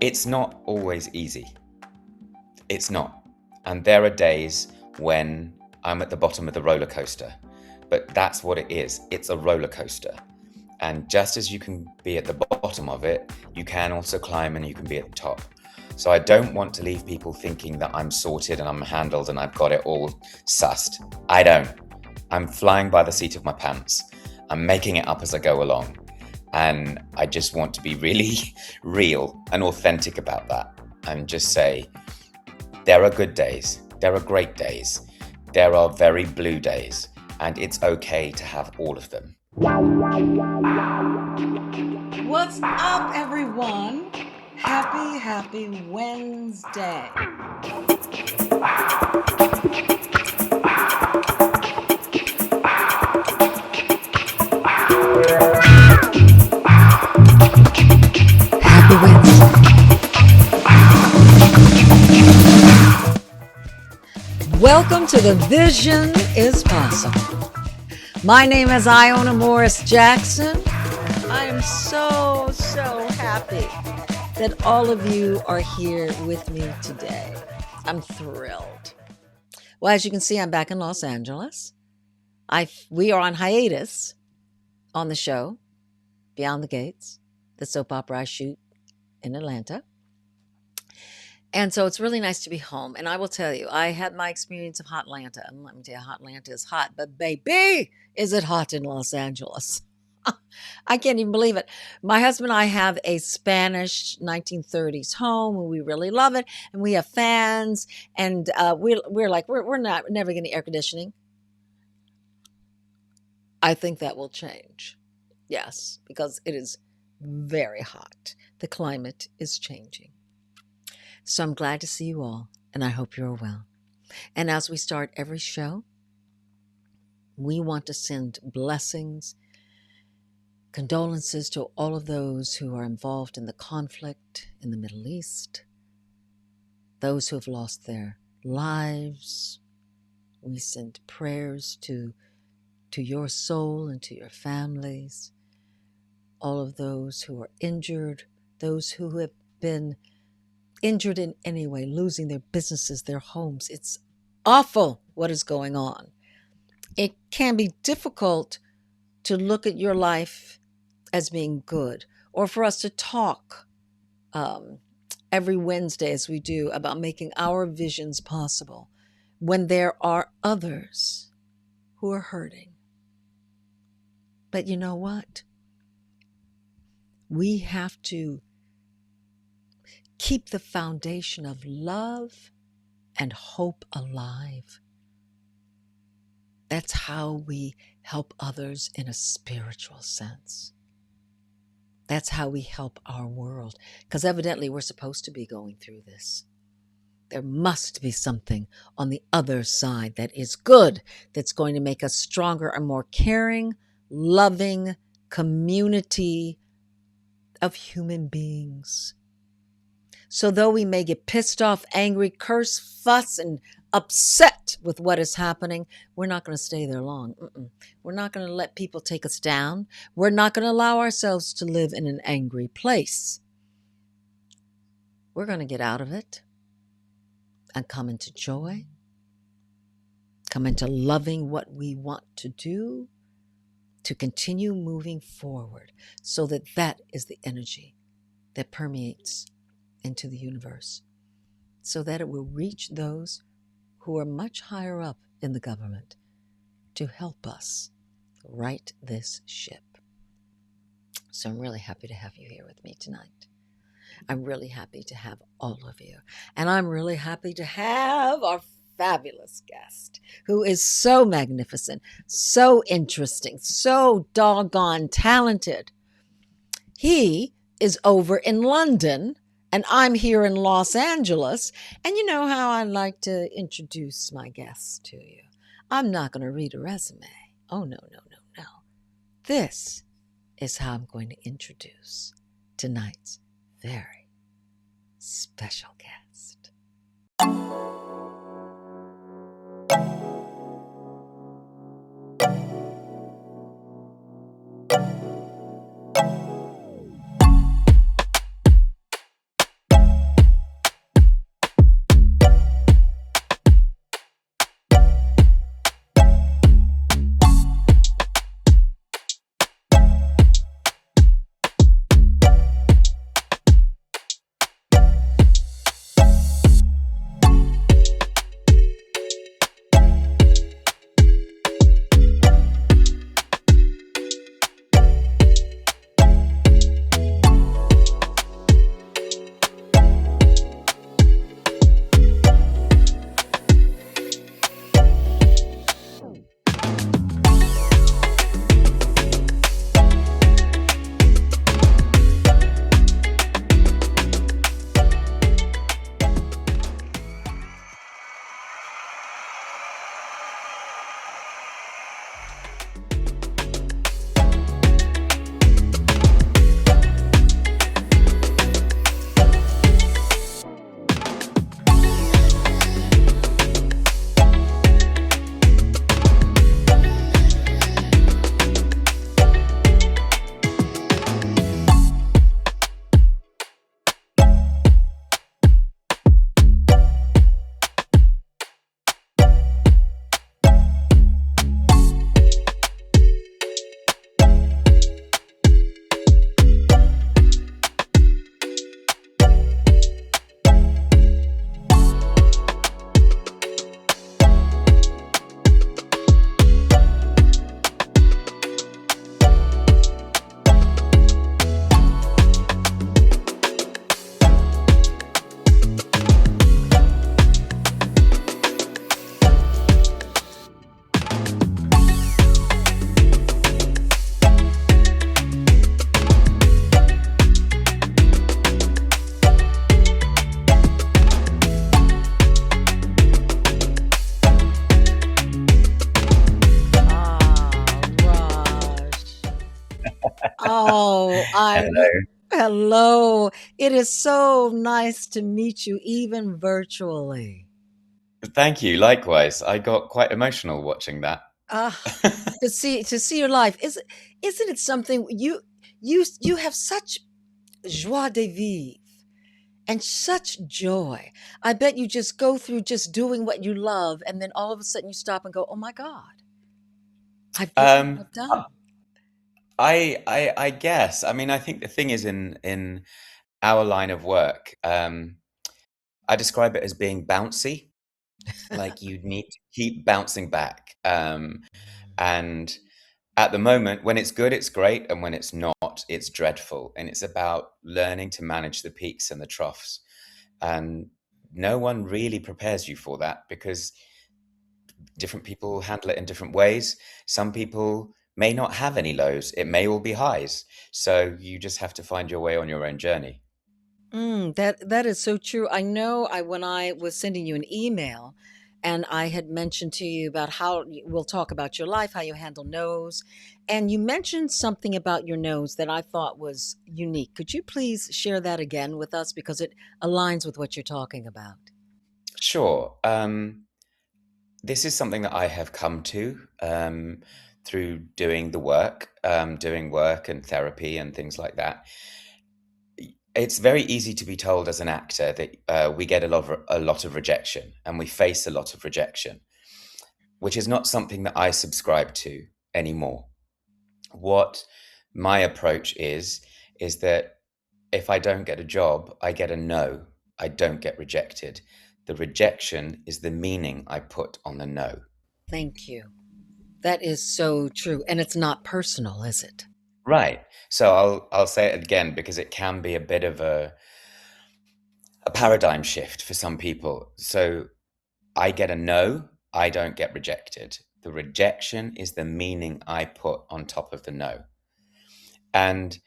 It's not always easy. It's not. And there are days when I'm at the bottom of the roller coaster. But that's what it is. It's a roller coaster. And just as you can be at the bottom of it, you can also climb and you can be at the top. So I don't want to leave people thinking that I'm sorted and I'm handled and I've got it all sussed. I don't. I'm flying by the seat of my pants. I'm making it up as I go along. And I just want to be really real and authentic about that and just say, there are good days. There are great days. There are very blue days. And it's okay to have all of them. What's up, everyone? Happy Wednesday. Happy Wednesday. Welcome to The Vision is Possible. My name is Iona Morris Jackson. I am so happy that all of you are here with me today. I'm thrilled. Well, as you can see, I'm back in Los Angeles. We are on hiatus on the show, Beyond the Gates, the soap opera I shoot in Atlanta. And so it's really nice to be home. And I will tell you, I had my experience of Hotlanta. And let me tell you, Hotlanta is hot. But baby, is it hot in Los Angeles. I can't even believe it. My husband and I have a Spanish 1930s home, and we really love it. And we have fans. And we're never getting air conditioning. I think that will change. Yes, because it is very hot. The climate is changing. So I'm glad to see you all, and I hope you're well. And as we start every show, we want to send blessings, condolences to all of those who are involved in the conflict in the Middle East, those who have lost their lives. We send prayers to your soul and to your families, all of those who are injured, those who have been injured in any way, losing their businesses, their homes. It's awful what is going on. It can be difficult to look at your life as being good, or for us to talk every Wednesday, as we do, about making our visions possible when there are others who are hurting. But you know what? We have to keep the foundation of love and hope alive. That's how we help others in a spiritual sense. That's how we help our world. Because evidently we're supposed to be going through this. There must be something on the other side that is good, that's going to make us stronger and more caring, loving community of human beings. So though we may get pissed off, angry, curse, fuss, and upset with what is happening, we're not going to stay there long. We're not going to let people take us down. We're not going to allow ourselves to live in an angry place. We're going to get out of it and come into joy, come into loving what we want to do, to continue moving forward, so that is the energy that permeates into the universe, so that it will reach those who are much higher up in the government to help us right this ship. So I'm really happy to have you here with me tonight. I'm really happy to have all of you. And I'm really happy to have our fabulous guest, who is so magnificent, so interesting, so doggone talented. He is over in London, and I'm here in Los Angeles. And you know how I like to introduce my guests to you. I'm not going to read a resume. Oh, no. This is how I'm going to introduce tonight's very special guest. Oh, Hello. hello. It is so nice to meet you, even virtually. Thank you. Likewise, I got quite emotional watching that. Ah, to see your life. Isn't it something you have such joie de vivre and such joy. I bet you just go through just doing what you love, and then all of a sudden you stop and go, "Oh my God, I've given, Um, I've done." I guess. I mean, I think the thing is in our line of work, I describe it as being bouncy. Like you need to keep bouncing back. And at the moment, when it's good, it's great, and when it's not, it's dreadful. And it's about learning to manage the peaks and the troughs. And no one really prepares you for that because different people handle it in different ways. Some people may not have any lows, it may all be highs. So you just have to find your way on your own journey. That is so true. I know when I was sending you an email and I had mentioned to you about we'll talk about your life, how you handle no's, and you mentioned something about your nose that I thought was unique. Could you please share that again with us because it aligns with what you're talking about? Sure. This is something that I have come to through doing work and therapy and things like that. It's very easy to be told as an actor that we get a lot of rejection and we face a lot of rejection, which is not something that I subscribe to anymore. What my approach is that if I don't get a job, I get a no. I don't get rejected. The rejection is the meaning I put on the no. Thank you. That is so true. And it's not personal, is it? Right. So I'll say it again because it can be a bit of a paradigm shift for some people. So I get a no, I don't get rejected. The rejection is the meaning I put on top of the no. And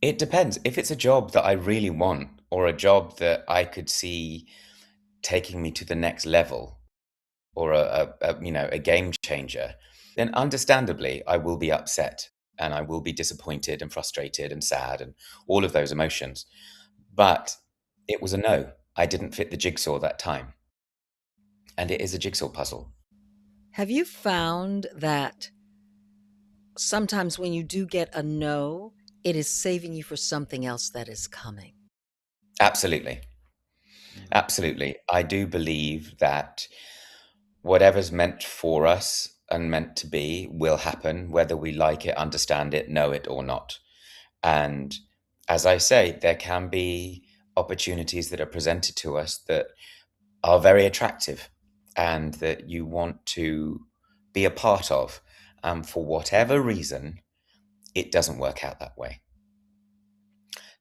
it depends. If it's a job that I really want or a job that I could see taking me to the next level or a game changer, then understandably I will be upset and I will be disappointed and frustrated and sad and all of those emotions. But it was a no. I didn't fit the jigsaw that time. And it is a jigsaw puzzle. Have you found that sometimes when you do get a no, it is saving you for something else that is coming? Absolutely. Mm. Absolutely. I do believe that whatever's meant for us and meant to be will happen, whether we like it, understand it, know it, or not. And as I say, there can be opportunities that are presented to us that are very attractive and that you want to be a part of. And for whatever reason, it doesn't work out that way.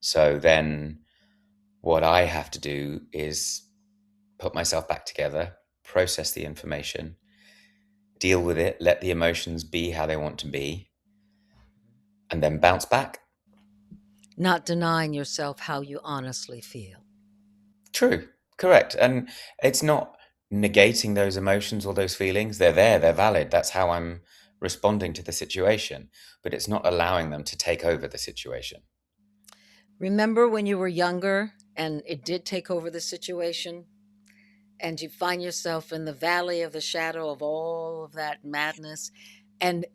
So then what I have to do is put myself back together, process the information, deal with it, let the emotions be how they want to be, and then bounce back. Not denying yourself how you honestly feel. True, correct. And it's not negating those emotions or those feelings. They're there, they're valid. That's how I'm responding to the situation, but it's not allowing them to take over the situation. Remember when you were younger and it did take over the situation and you find yourself in the valley of the shadow of all of that madness and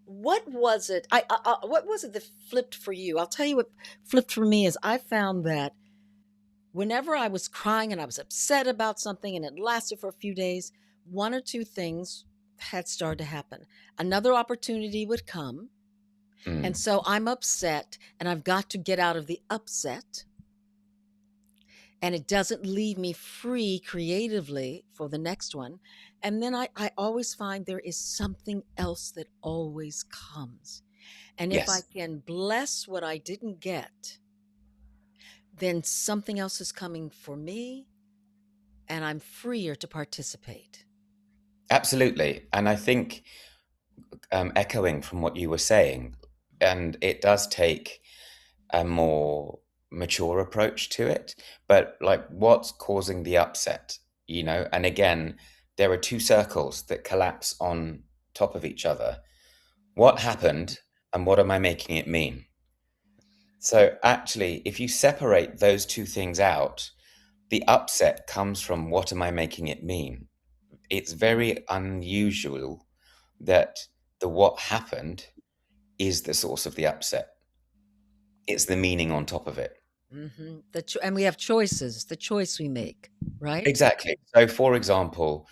what was it what was it that flipped for you? I'll tell you what flipped for me is I found that whenever I was crying and I was upset about something and it lasted for a few days, one or two things had started to happen. Another opportunity would come. And Mm. so I'm upset and I've got to get out of the upset. And it doesn't leave me free creatively for the next one. And then I always find there is something else that always comes. And if I Yes, can bless what I didn't get, then something else is coming for me and I'm freer to participate. absolutely. And I think echoing from what you were saying, and it does take a more mature approach to it. But like, what's causing the upset? And again, there are two circles that collapse on top of each other. What happened? and what am I making it mean? So actually, if you separate those two things out, the upset comes from what am I making it mean? It's very unusual that the what happened is the source of the upset. It's the meaning on top of it. And we have choices, the choice we make, right? Exactly. So, for example,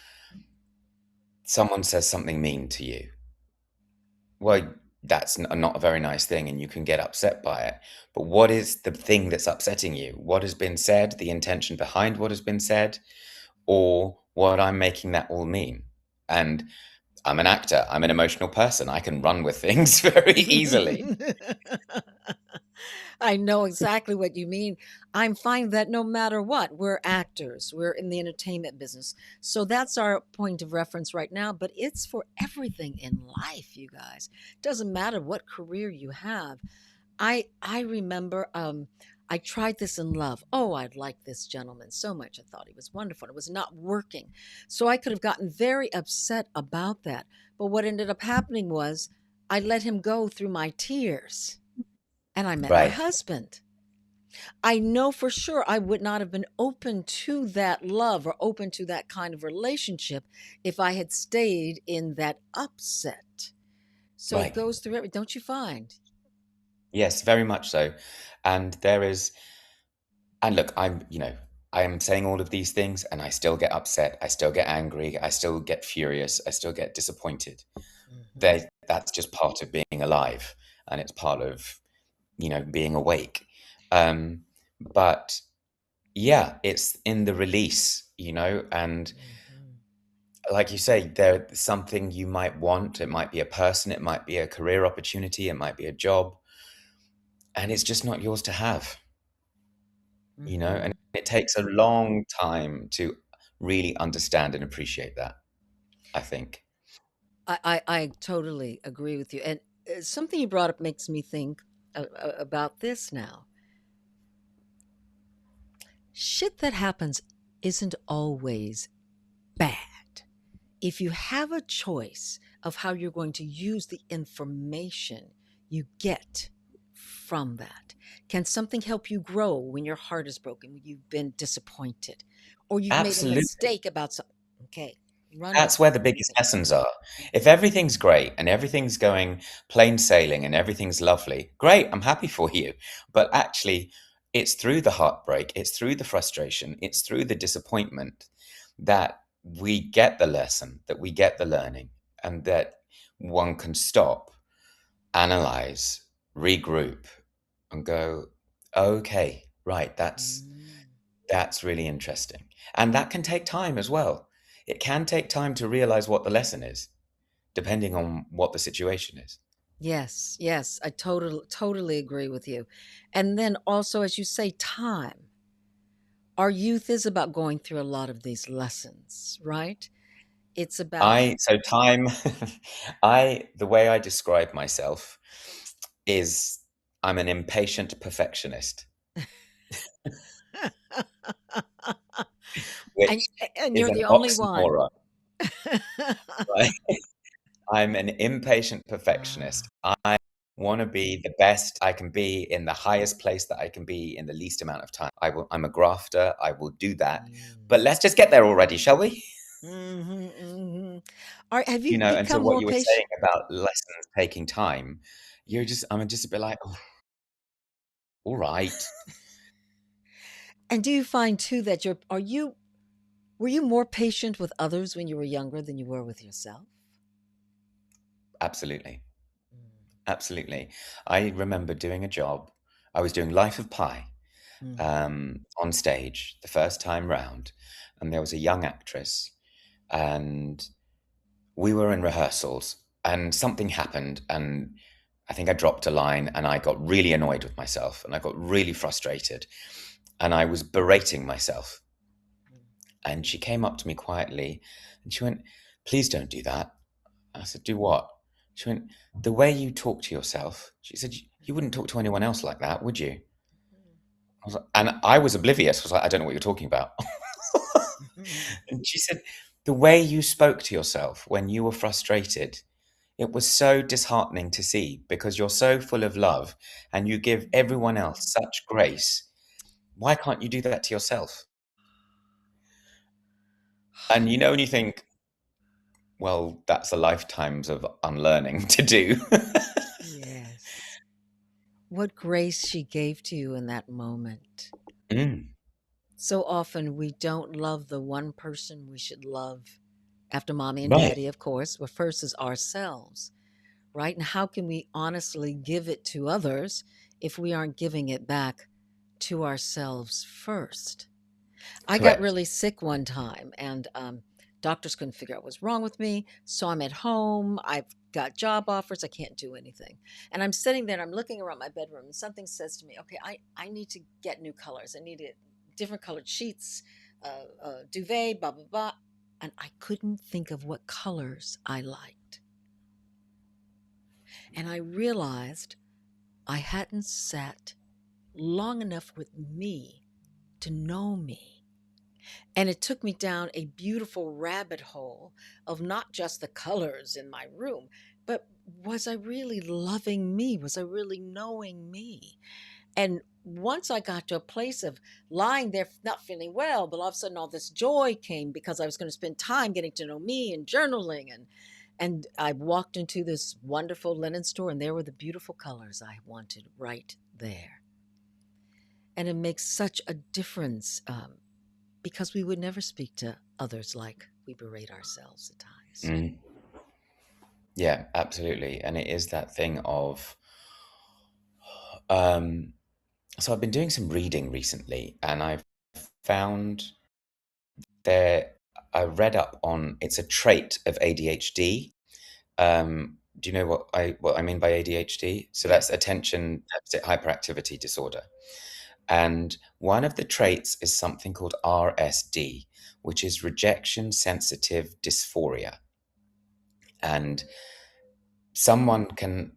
someone says something mean to you. Well, that's not a very nice thing, and you can get upset by it. But what is the thing that's upsetting you? What has been said, the intention behind what has been said, or what I'm making that all mean? And I'm an actor, I'm an emotional person. I can run with things very easily. I know exactly what you mean. I'm finding that no matter what, we're actors, we're in the entertainment business. So that's our point of reference right now, but it's for everything in life, you guys. Doesn't matter what career you have. I remember I tried this in love. Oh, I liked this gentleman so much. I thought he was wonderful. It was not working. So I could have gotten very upset about that. But what ended up happening was I let him go through my tears and I met my Right. husband. I know for sure I would not have been open to that love or open to that kind of relationship if I had stayed in that upset. So it Right. goes through every, don't you find? Yes, very much so. And there is, and look, I am saying all of these things and I still get upset. I still get angry. I still get furious. I still get disappointed. Hmm. That's just part of being alive and it's part of, being awake. Um, but yeah, it's in the release, and Hmm. like you say, there's something you might want. It might be a person, it might be a career opportunity, it might be a job, and it's just not yours to have, and Hmm. it takes a long time to really understand and appreciate that, I think. I totally agree with you. And something you brought up makes me think about this now. Shit that happens isn't always bad. If you have a choice of how you're going to use the information you get from that, can something help you grow when your heart is broken, when you've been disappointed, or you've made a Absolutely. mistake about something? Okay, run with That's it. where the What do you biggest think? lessons are. If everything's great and everything's going plain sailing and everything's lovely, great, I'm happy for you. But actually, it's through the heartbreak, it's through the frustration, it's through the disappointment that we get the lesson, that we get the learning, and that one can stop, analyze, regroup, and go, okay, right, Mm. that's really interesting. And that can take time as well. It can take time to realize what the lesson is, depending on what the situation is. Yes, yes, I totally agree with you. And then also, as you say, time. Our youth is about going through a lot of these lessons, right? It's about So time, the way I describe myself is I'm an impatient perfectionist, and which and is you're an the only one. oxymoron, right? I'm an impatient Ah, perfectionist. I want to be the best I can be in the highest place that I can be in the least amount of time. I'm a grafter. I will do that. mm. But let's just get there already, shall we? Mhm, mhm. Have you And so become what more you were saying patient? about lessons taking time, I'm just a bit like, oh, all right. And do you find too that were you more patient with others when you were younger than you were with yourself? Absolutely. Mm, Absolutely. I remember doing a job. I was doing Life of Pi mhm, on stage the first time round, and there was a young actress, and we were in rehearsals, and something happened, and I think I dropped a line, and I got really annoyed with myself, and I got really frustrated, and I was berating myself. mm, And she came up to me quietly, and she went, "Please don't do that." I said, "Do what?" She went, "The way you talk to yourself." She said, "You wouldn't talk to anyone else like that, would you?" And I was oblivious. I was like, "I don't know what you're talking about." mhm, And she said, "The way you spoke to yourself when you were frustrated It was so disheartening to see because you're so full of love and you give everyone else such grace. Why can't you do that to yourself? And when you think, well, that's a lifetimes of unlearning to do. Yes. What grace she gave to you in that moment. Mm, So often we don't love the one person we should love after mommy and right, daddy, of course, but first is ourselves, right? And how can we honestly give it to others if we aren't giving it back to ourselves first? I got correct. really sick one time, and doctors couldn't figure out what's wrong with me. So I'm at home. I've got job offers. I can't do anything. And I'm sitting there and I'm looking around my bedroom, and something says to me, okay, I need to get new colors. I need different colored sheets, duvet, blah, blah, blah. And I couldn't think of what colors I liked. And I realized I hadn't sat long enough with me to know me. And it took me down a beautiful rabbit hole of not just the colors in my room, but was I really loving me? Was I really knowing me? And once I got to a place of lying there, not feeling well, but all of a sudden all this joy came because I was going to spend time getting to know me and journaling. And I walked into this wonderful linen store, and there were the beautiful colors I wanted right there. And it makes such a difference, because we would never speak to others like we berate ourselves at times. Mm, yeah, absolutely. And it is that thing of, um, so I've been doing some reading recently and I've found there, I read up on, it's a trait of ADHD. Do you know what I mean by ADHD? So Yeah. that's attention deficit hyperactivity disorder. And one of the traits is something called RSD, which is rejection sensitive dysphoria. And someone can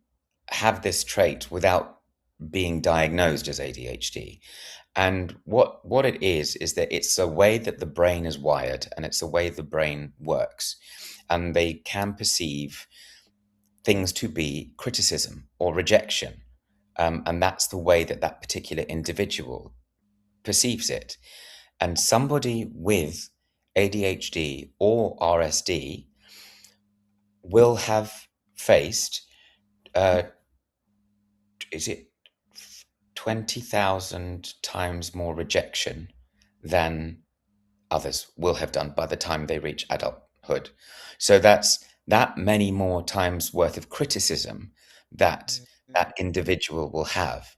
have this trait without being diagnosed as ADHD. And what it is that it's a way that the brain is wired and it's a way the brain works. And they can perceive things to be criticism or rejection. And that's the way that that particular individual perceives it. And somebody with ADHD or RSD will have faced, uh, is it 20,000 times more rejection than others will have done by the time they reach adulthood. So that's that many more times worth of criticism that Mhm. that individual will have.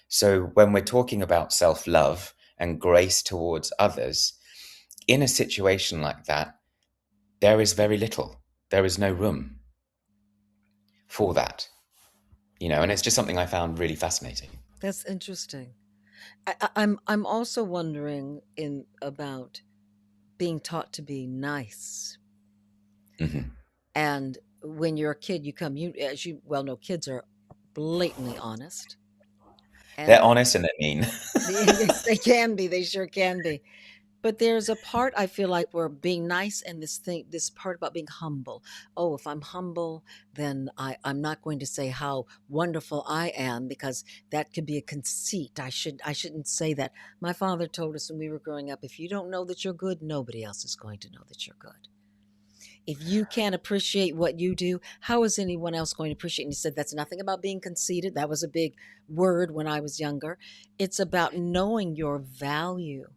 So when we're talking about self-love and grace towards others, in a situation like that, there is very little. There is no room for that, and it's just something I found really fascinating. That's interesting. I'm also wondering in about being taught to be nice. Hmm. And when you're a kid, you as you well know, kids are blatantly honest. They're And honest and they're mean. yes, they can be. They sure can be. But there's a part I feel like we're being nice, and this part about being humble. Oh, if I'm humble, then I'm not going to say how wonderful I am, because that could be a conceit. I shouldn't say that. My father told us when we were growing up, if you don't know that you're good, nobody else is going to know that you're good. If you can't appreciate what you do, how is anyone else going to appreciate? And he said that's nothing about being conceited. That was a big word when I was younger. It's about knowing your value.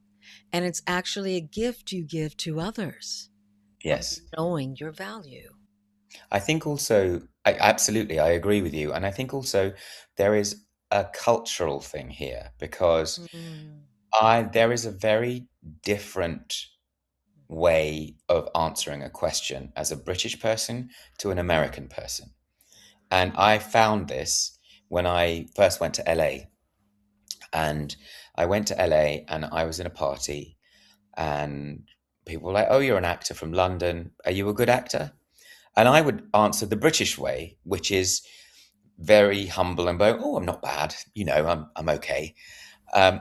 And it's actually a gift you give to others of Yes. knowing your value. I think also, absolutely, I agree with you. And I think also there is a cultural thing here because Mm. there is a very different way of answering a question as a British person to an American person. And I found this when I first went to LA. And I went to LA and I was in a party, and people were like, "Oh, you're an actor from London. Are you a good actor?" And I would answer the British way, which is very humble and go, "Oh, I'm not bad. I'm okay,"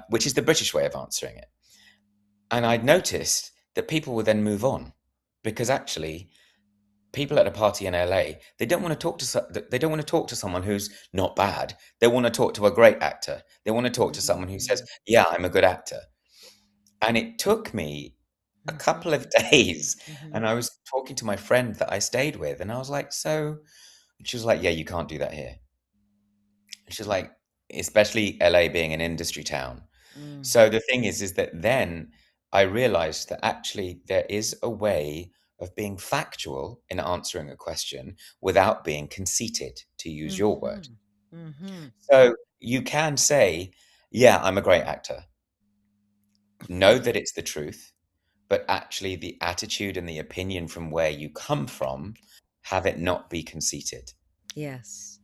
which is the British way of answering it. And I'd noticed that people would then move on because actually people at a party in LA, they don't want to talk to they don't want to talk to someone who's not bad. They want to talk to a great actor. They want to talk to someone who says, Mhm. "Yeah, I'm a good actor." And it took me a Mhm. couple of days, and Mhm. I was talking to my friend that I stayed with, and I was like, "So," and she was like, "Yeah, you can't do that here." She's like, especially LA being an industry town. Mm. So the thing is that then I realized that actually there is a way of being factual in answering a question without being conceited, to use your word. Mhm. Mhm. So you can say, yeah, I'm a great actor. Know that it's the truth, but actually the attitude and the opinion from where you come from, have it not be conceited. Yes.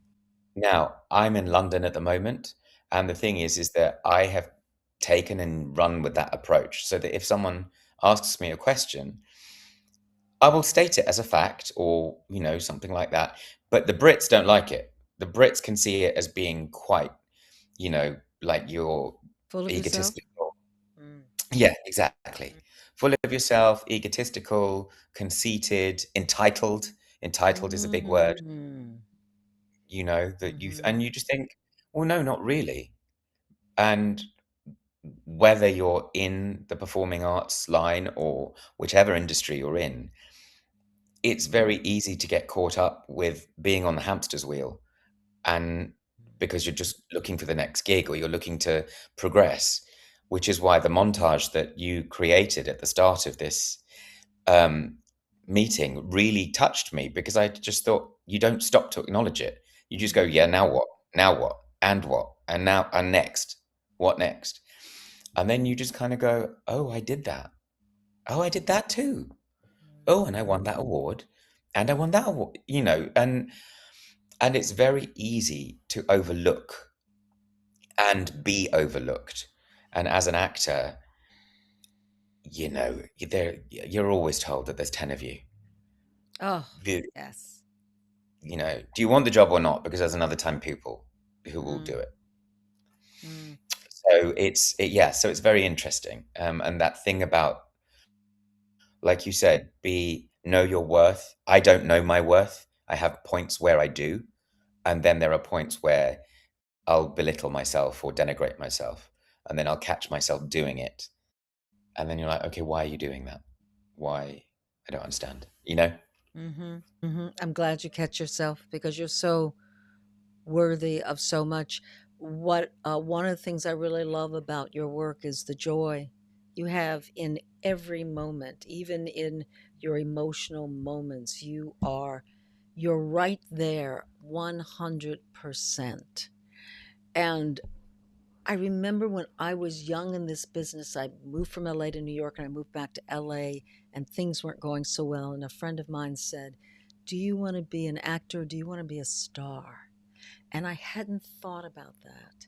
Now, I'm in London at the moment, and the thing is that I have taken and run with that approach so that if someone asks me a question, I will state it as a fact or, something like that. But the Brits don't like it. The Brits can see it as being quite, like you're Full of yourself? egotistical. Mm. Yeah, exactly. Full of yourself, egotistical, conceited, entitled. Entitled is a big word, Mm. that Mhm. and you just think, well, no, not really. And whether you're in the performing arts line or whichever industry you're in, it's very easy to get caught up with being on the hamster's wheel and because you're just looking for the next gig or you're looking to progress, which is why the montage that you created at the start of this um, meeting really touched me because I just thought you don't stop to acknowledge it. You just go, yeah, Mhm. now what? Now what? And what? And now and next? What next? And then you just kind of go, oh, I did that. Oh, I did that too. Oh, and I won that award. And I won that award, and it's very easy to overlook and be overlooked. And as an actor, you're always told that there's 10 of you. Oh, The, yes. do you want the job or not? Because there's another 10 people who will do Mm. it. Mm. So yeah, so it's very interesting. And that thing about, like you said, be know your worth. I don't know my worth. I have points where I do, and then there are points where I'll belittle myself or denigrate myself, and then I'll catch myself doing it. And then you're like, okay, why are you doing that? Why? I don't understand. You know? Mhm. Mhm. I'm glad you catch yourself because you're so worthy of so much. What one of the things I really love about your work is the joy you have in every moment, even in your emotional moments. You're right there 100%. And I remember when I was young in this business, I moved from LA to New York and I moved back to LA and things weren't going so well. And a friend of mine said, "Do you want to be an actor? Or do you want to be a star?" And I hadn't thought about that.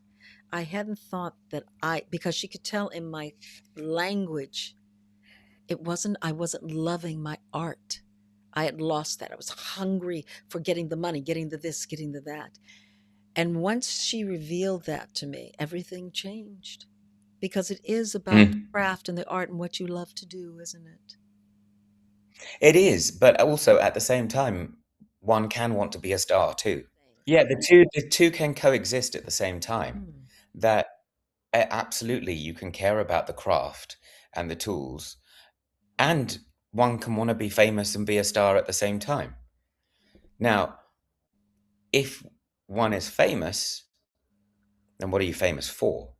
I hadn't thought that because she could tell in my language, I wasn't loving my art. I had lost that. I was hungry for getting the money, getting the this, getting the that. And once she revealed that to me, everything changed because it is about the Mm. craft and the art and what you love to do, isn't it? It is, but also at the same time, one can want to be a star too. Thing. Yeah, the two can coexist at the same time. Mm, That absolutely you can care about the craft and the tools, and one can want to be famous and be a star at the same time. Now, if one is famous, then what are you famous for?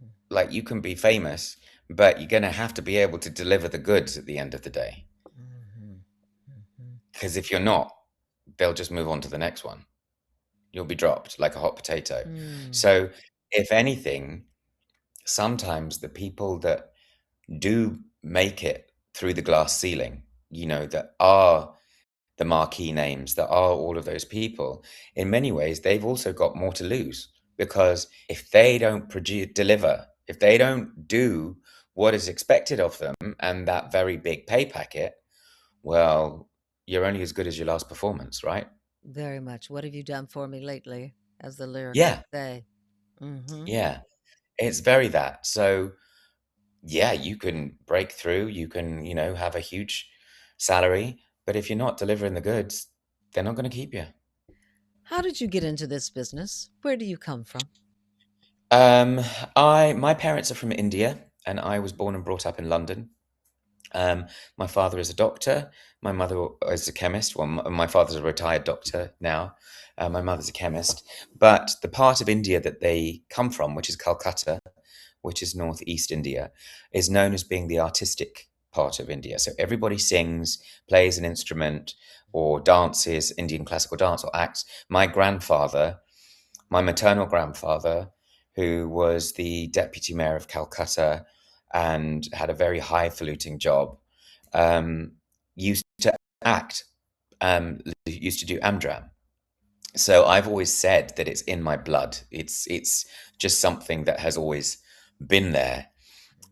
mm, Like you can be famous, but you're going to have to be able to deliver the goods at the end of the day. mhm, mhm, Because if you're not, they'll just move on to the next one. You'll be dropped like a hot potato. mm. So, if anything, sometimes the people that do make it through the glass ceiling, that are the marquee names, that are all of those people, in many ways, they've also got more to lose because if they don't deliver, if they don't do what is expected of them and that very big pay packet, well, you're only as good as your last performance, right? Very much. What have you done for me lately? As the lyrics Yeah, say. Mm-hmm. yeah. It's very that. So, yeah, you can break through, you can, have a huge salary, But if you're not delivering the goods, they're not going to keep you. How did you get into this business? Where do you come from? Um, my parents are from India, and I was born and brought up in London. My father is a doctor. My mother is a chemist. Well, my father's a retired doctor now. My mother's a chemist. But the part of India that they come from, which is Calcutta, which is northeast India, is known as being the artistic part of India. So everybody sings, plays an instrument, or dances Indian classical dance or acts. My grandfather, my maternal grandfather, who was the deputy mayor of Calcutta and had a very highfalutin job, um, used to act, used to do Amdram. So I've always said that it's in my blood. It's just something that has always been there.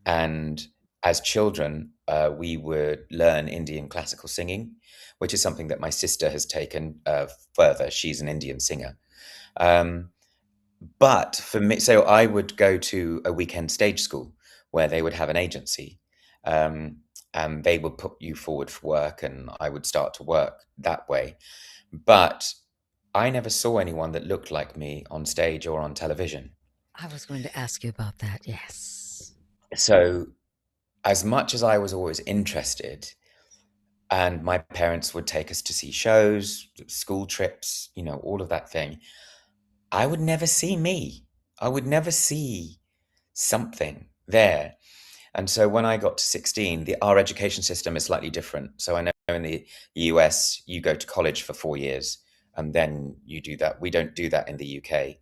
And as children, we would learn Indian classical singing, which is something that my sister has taken further. She's an Indian singer. Um, but for me, so I would go to a weekend stage school where they would have an agency, um, and they would put you forward for work, and I would start to work that way. But I never saw anyone that looked like me on stage or on television. I was going to ask you about that. Yes. So, as much as I was always interested, and my parents would take us to see shows, school trips, all of that thing, I would never see me. I would never see something there. And so when I got to 16, our education system is slightly different. So I know in the US, you go to college for 4 years and then you do that. We don't do that in the UK.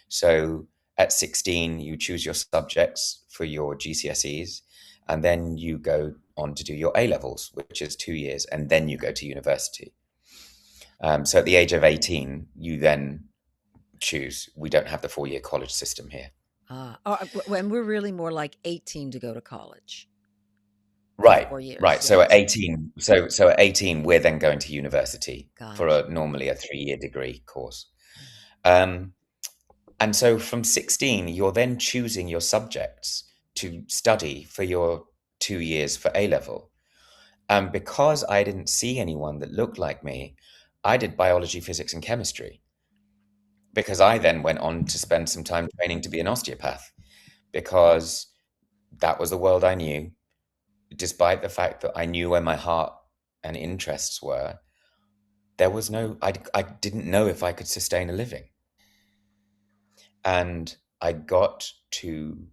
So at 16, you choose your subjects for your GCSEs, and then you go on to do your A levels, which is 2 years, and then you go to university. So at the age of 18, you then choose. We don't have the 4 year college system here. And we're really more like 18 to go to college for Right, 4 years. right. So at Yes. 18, so at 18, we're then going to university for Gotcha. normally a 3 year degree course. Um, and so from 16, you're then choosing your subjects to study for your 2 years for A level. And because I didn't see anyone that looked like me, I did biology, physics, and chemistry because I then went on to spend some time training to be an osteopath because that was the world I knew. Despite the fact that I knew where my heart and interests were, there was I didn't know if I could sustain a living. And I got to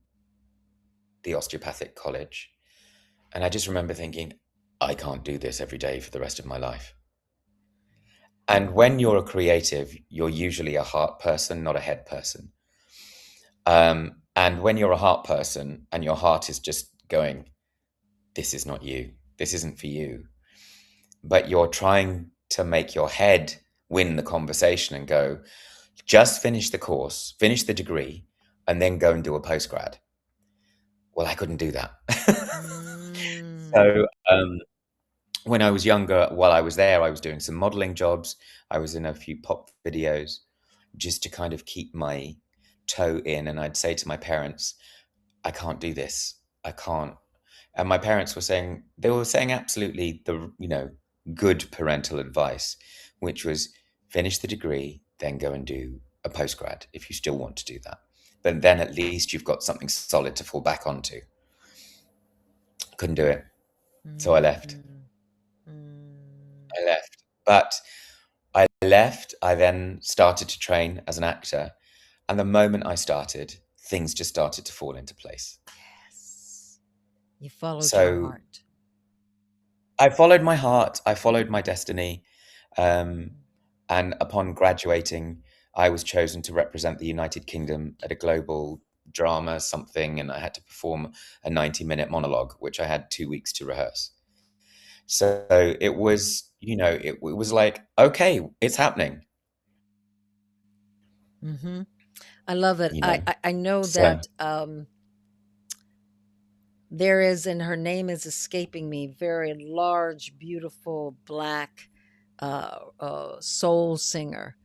the osteopathic college, and I just remember thinking, I can't do this every day for the rest of my life. And when you're a creative, you're usually a heart person, not a head person. And when you're a heart person and your heart is just going, this is not you, this isn't for you, but you're trying to make your head win the conversation and go, just finish the course, finish the degree, and then go and do a postgrad. Well, I couldn't do that. Mm. So when I was younger, while I was there, I was doing some modeling jobs. I was in a few pop videos just to kind of keep my toe in. And I'd say to my parents, I can't do this. I can't. And my parents they were saying absolutely good parental advice, which was finish the degree, then go and do a postgrad if you still want to do that. But then at least you've got something solid to fall back onto. Couldn't do it. So I left. Mm. Mm. I left. But I left. I then started to train as an actor. And the moment I started, things just started to fall into place. Yes. You followed your So heart. I followed my heart, I followed my destiny. Um, Mm. and upon graduating, I was chosen to represent the United Kingdom at a global drama something, and I had to perform a 90-minute monologue, which I had 2 weeks to rehearse. So it was, it was like, okay, it's happening, Mm-hmm. I love it. you I, know. I, I know So that there is, and her name is escaping me, very large, beautiful black soul singer.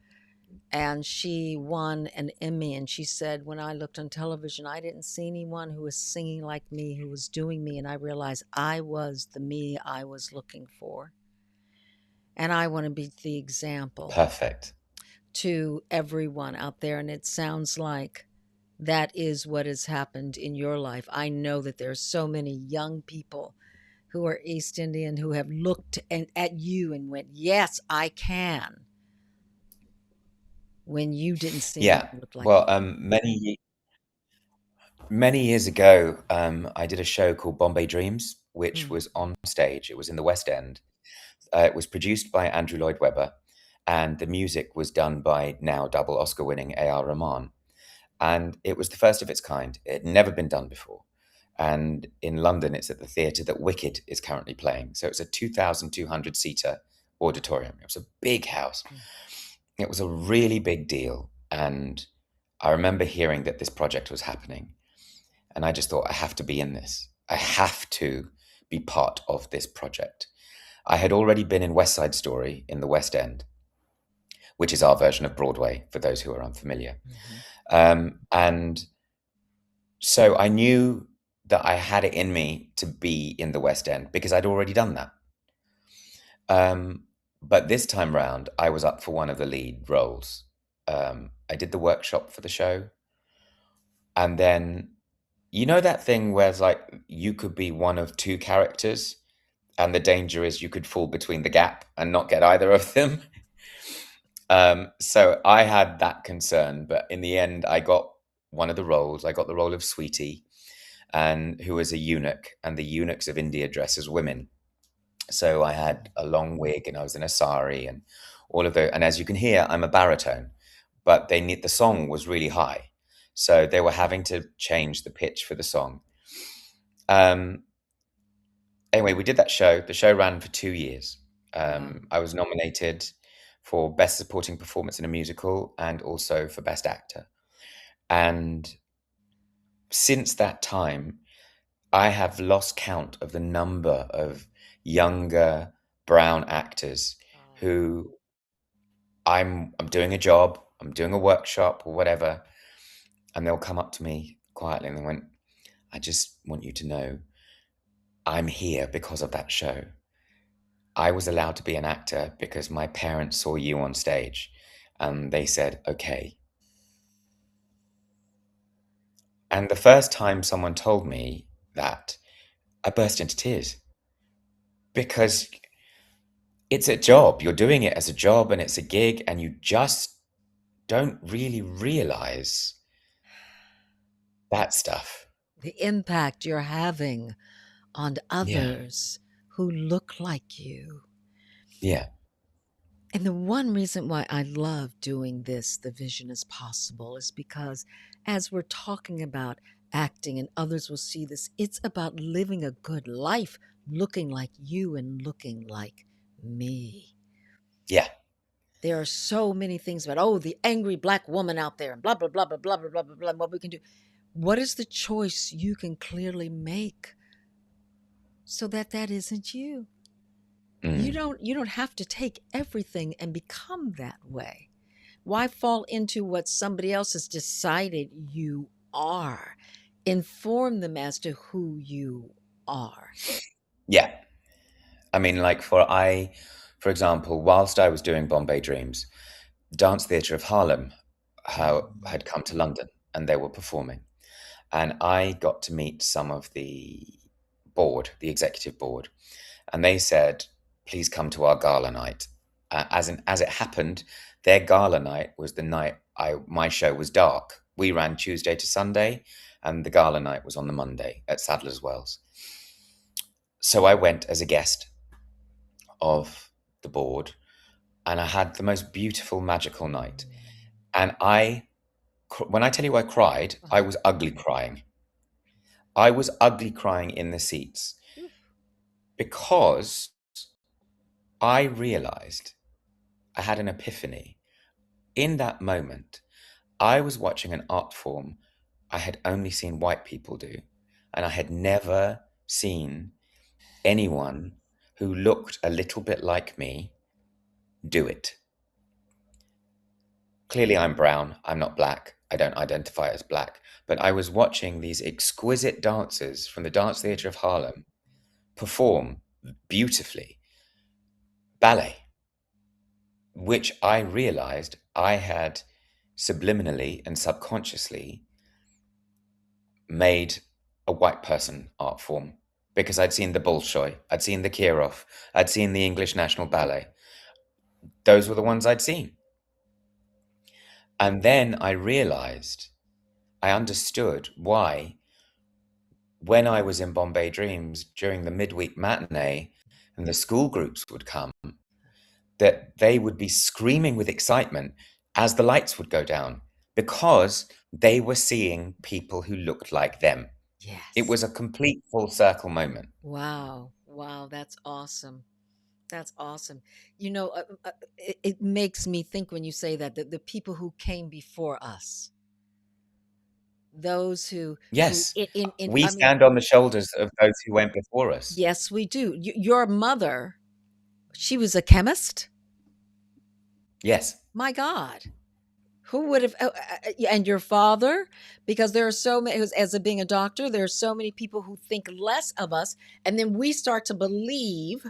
And she won an Emmy. And she said, when I looked on television, I didn't see anyone who was singing like me, who was doing me. And I realized I was the me I was looking for. And I want to be the example Perfect. to everyone out there. And it sounds like that is what has happened in your life. I know that there are so many young people who are East Indian who have looked at you and went, yes, I can, when you didn't seem like Yeah. you looked like Well, you could. many years ago, I did a show called Bombay Dreams, which Mm, was on stage. It was in the West End. It was produced by Andrew Lloyd Webber, and the music was done by now double Oscar-winning A.R. Rahman. And it was the first of its kind. It had never been done before. And in London, it's at the theatre that Wicked is currently playing. So it's a 2,200 seater auditorium. It was a big house. mm. It was a really big deal. And I remember hearing that this project was happening. And I just thought, I have to be in this. I have to be part of this project. I had already been in West Side Story in the West End, which is our version of Broadway for those who are unfamiliar. Mhm. And so I knew that I had it in me to be in the West End because I'd already done that. Um, but this time round, I was up for one of the lead roles. I did the workshop for the show. And then, you know, that thing where it's like you could be one of two characters, and the danger is you could fall between the gap and not get either of them. So I had that concern, but in the end, I got one of the roles. I got the role of Sweetie, and who was a eunuch, and the eunuchs of India dress as women. So I had a long wig, and I was in a sari, and all of the. And as you can hear, I'm a baritone, but they need the song was really high, so they were having to change the pitch for the song. Um, anyway, we did that show. The show ran for 2 years. Wow. I was nominated for Best Supporting Performance in a Musical and also for Best Actor. And since that time, I have lost count of the number of younger brown actors Oh. who I'm doing a job, I'm doing a workshop or whatever, and they'll come up to me quietly and they went, I just want you to know I'm here because of that show. I was allowed to be an actor because my parents saw you on stage and they said, okay. And the first time someone told me that, I burst into tears because it's a job. You're doing it as a job and it's a gig, and you just don't really realize that stuff. The impact you're having on Yeah. others who look like you. Yeah. And the one reason why I love doing this, The Vision is Possible, is because as we're talking about acting and others will see this, it's about living a good life, looking like you and looking like me. Yeah. There are so many things about, oh, the angry black woman out there, and blah, blah, blah, blah, blah, blah, blah, blah, blah, what we can do. What is the choice you can clearly make so that that isn't you? Mm. You don't have to take everything and become that way. Why fall into what somebody else has decided you are? Inform them as to who you are. Yeah. I mean, like for example, whilst I was doing Bombay Dreams, Dance Theatre of Harlem Mm. had come to London and they were performing. And I got to meet some of the board, the executive board, and they said, "Please come to our gala night." As it happened, their gala night was the night my show was dark. We ran Tuesday to Sunday, and the gala night was on the Monday at Sadler's Wells. So I went as a guest of the board, and I had the most beautiful, magical night. And when I tell you I cried, I Uh-huh. was ugly crying. I was ugly crying in the seats Oof. because I realized I had an epiphany. In that moment, I was watching an art form I had only seen white people do, and I had never seen anyone who looked a little bit like me do it. Clearly, I'm brown, I'm not black, I don't identify as black, but I was watching these exquisite dancers from the Dance Theatre of Harlem perform beautifully ballet. which I realized I had subliminally and subconsciously made a white person art form because I'd seen the Bolshoi, I'd seen the Kirov, I'd seen the English National Ballet. Those were the ones I'd seen. And then I realized, I understood why when I was in Bombay Dreams during the midweek matinee and the school groups would come, that they would be screaming with excitement as the lights would go down because they were seeing people who looked like them. It Yes. was a complete full circle moment. Wow. Wow. That's awesome. That's awesome. It makes me think when you say that the people who came before us, those who Yes, in we I mean, stand on the shoulders of those who went before us. yes, we do. Your mother, she was a chemist. Yes. My God. Who would have, and your father? Because there are so many, as a being a doctor, there are so many people who think less of us. And then we start to believe,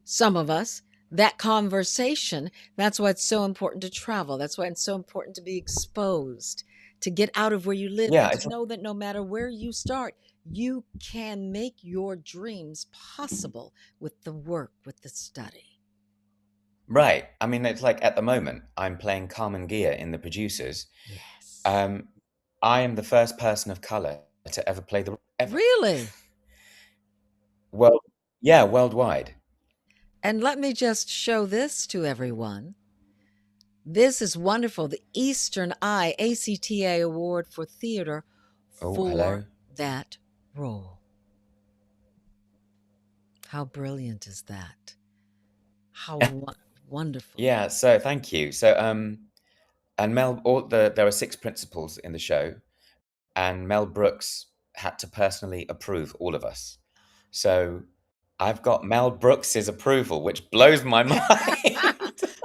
some of us, that conversation. That's why it's so important to travel. That's why it's so important to be exposed, to get out of where you live Yeah, and to it's know that no matter where you start, you can make your dreams possible with the work, with the study. right. I mean, it's like at the moment, I'm playing Carmen Gia in The Producers. Yes. Um, I am the first person of color to ever play the ever. Really? Well, yeah, worldwide. And let me just show this to everyone. This is wonderful. The Eastern Eye ACTA Award for Theater Oh, for hello. that role. How brilliant is that? How wonderful. Yeah, so thank you. So, and there are six principals in the show, and Mel Brooks had to personally approve all of us. So I've got Mel Brooks's approval, which blows my mind.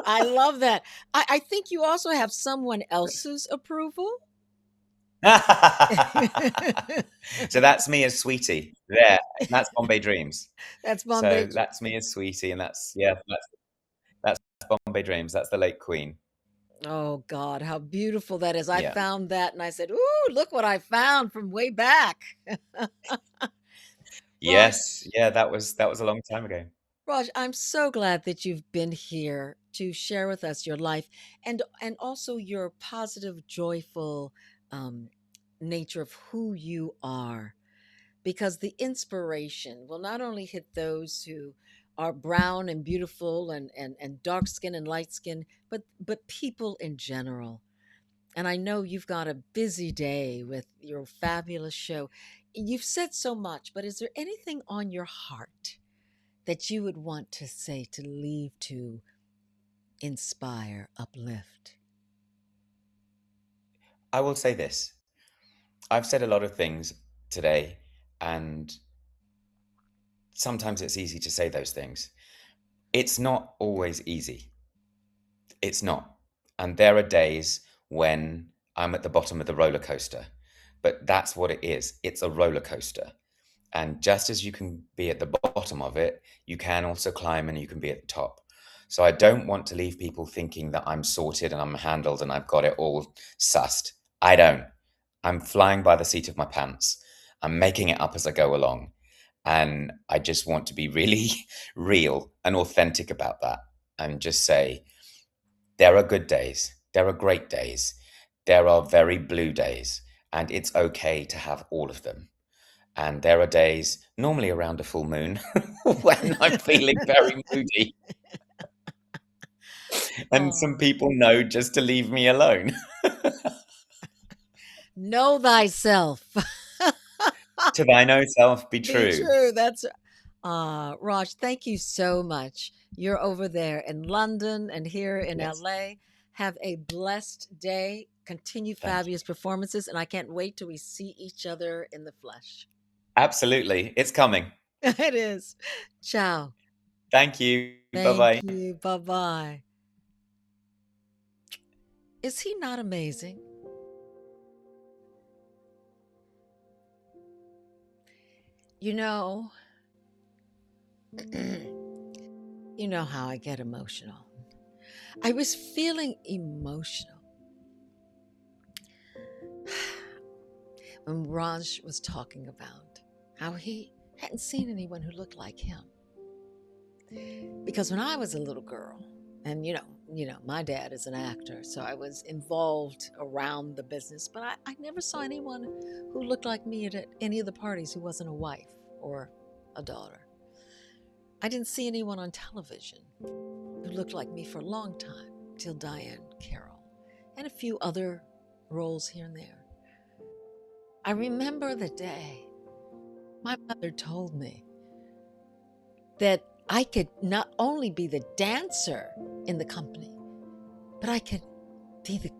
I love that. I think you also have someone else's approval. So that's me as Sweetie there. And that's Bombay Dreams. That's Bombay. So that's me as Sweetie, and that's Bombay Dreams. That's the late Queen. Oh God, how beautiful that is. I Yeah. found that and I said, "Ooh, look what I found from way back." Raj, Yes. Yeah, that was a long time ago. Raj, I'm so glad that you've been here to share with us your life and also your positive, joyful um, nature of who you are, because the inspiration will not only hit those who are brown and beautiful and dark skin and light skin, but people in general. And I know you've got a busy day with your fabulous show. You've said so much, but is there anything on your heart that you would want to say, to leave, to inspire, uplift? I will say this. I've said a lot of things today, and sometimes it's easy to say those things. It's not always easy. It's not. And there are days when I'm at the bottom of the roller coaster, but that's what it is. It's a roller coaster. And just as you can be at the bottom of it, you can also climb and you can be at the top. So I don't want to leave people thinking that I'm sorted and I'm handled and I've got it all sussed. I don't. I'm flying by the seat of my pants. I'm making it up as I go along. And I just want to be really real and authentic about that and just say, there are good days, there are great days, there are very blue days, and it's okay to have all of them. And there are days, normally around a full moon, when I'm feeling very moody. And some Oh, people know just to leave me alone. know thyself. To thine own self be Be true. true. That's Raj, thank you so much. You're over there in London and here in Yes. LA. Have a blessed day. Continue Thank you. fabulous performances, and I can't wait till we see each other in the flesh. Absolutely. It's coming. It is. Ciao. Thank you. Bye Thank bye. you. Bye bye. Is he not amazing? You know, you know how I get emotional. I was feeling emotional when Raj was talking about how he hadn't seen anyone who looked like him. Because when I was a little girl, and my dad is an actor, so I was involved around the business, but I never saw anyone who looked like me at any of the parties who wasn't a wife or a daughter. I didn't see anyone on television who looked like me for a long time, till Diane Carroll, and a few other roles here and there. I remember the day my mother told me that I could not only be the dancer in the company, but I could be the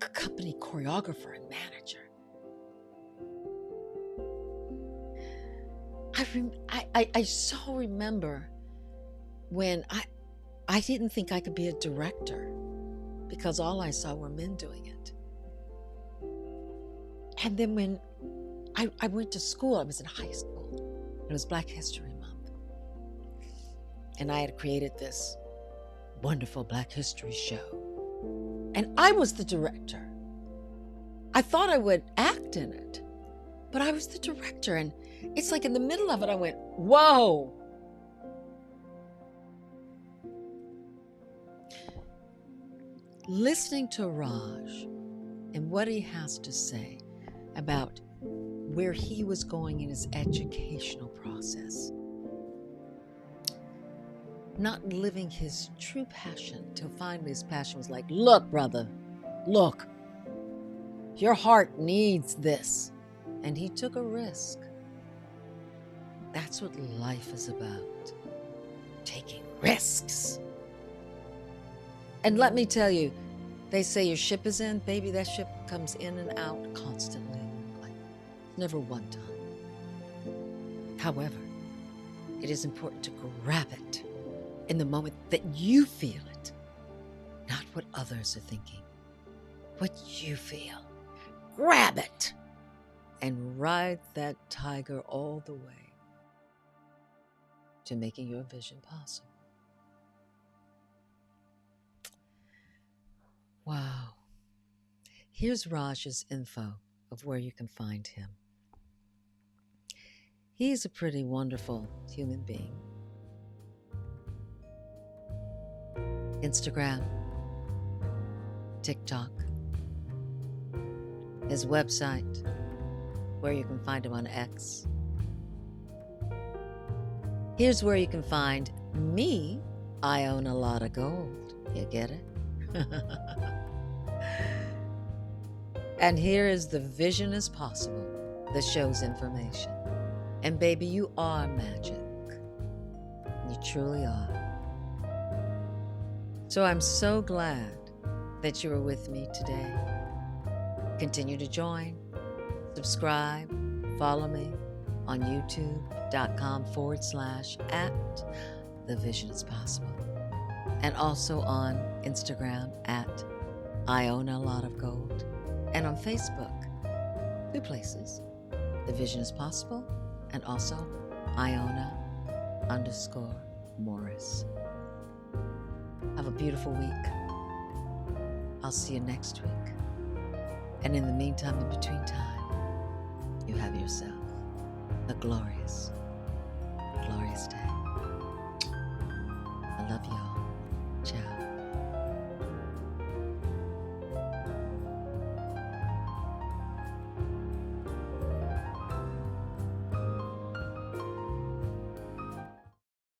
company choreographer and manager. I so remember when I didn't think I could be a director because all I saw were men doing it. And then when I went to school, I was in high school. It was Black History Month. And I had created this wonderful Black History show. And I was the director. I thought I would act in it, but I was the director. And it's like in the middle of it, I went, whoa. Listening to Raj and what he has to say about where he was going in his educational process, not living his true passion till finally his passion was like, look, brother, look, your heart needs this. And he took a risk. That's what life is about, taking risks. And let me tell you, they say your ship is in, baby, that ship comes in and out constantly. Like, never one time. However, it is important to grab it in the moment that you feel it, not what others are thinking. What you feel. Grab it and ride that tiger all the way to making your vision possible. Wow. Here's Raj's info of where you can find him. He's a pretty wonderful human being. Instagram, TikTok, his website, where you can find him on X. Here's where you can find me. I own a lot of gold. You get it? And here is The Vision is Possible, the show's information. And baby, you are magic. You truly are. So I'm so glad that you were with me today. Continue to join, subscribe, follow me on youtube.com/at The Vision is Possible. And also on Instagram at I Own a Lot of Gold. And on Facebook, 2 places, The Vision is Possible, and also Iona_Morris. Have a beautiful week. I'll see you next week. And in the meantime, in between time, you have yourself a glorious, glorious day. I love you all.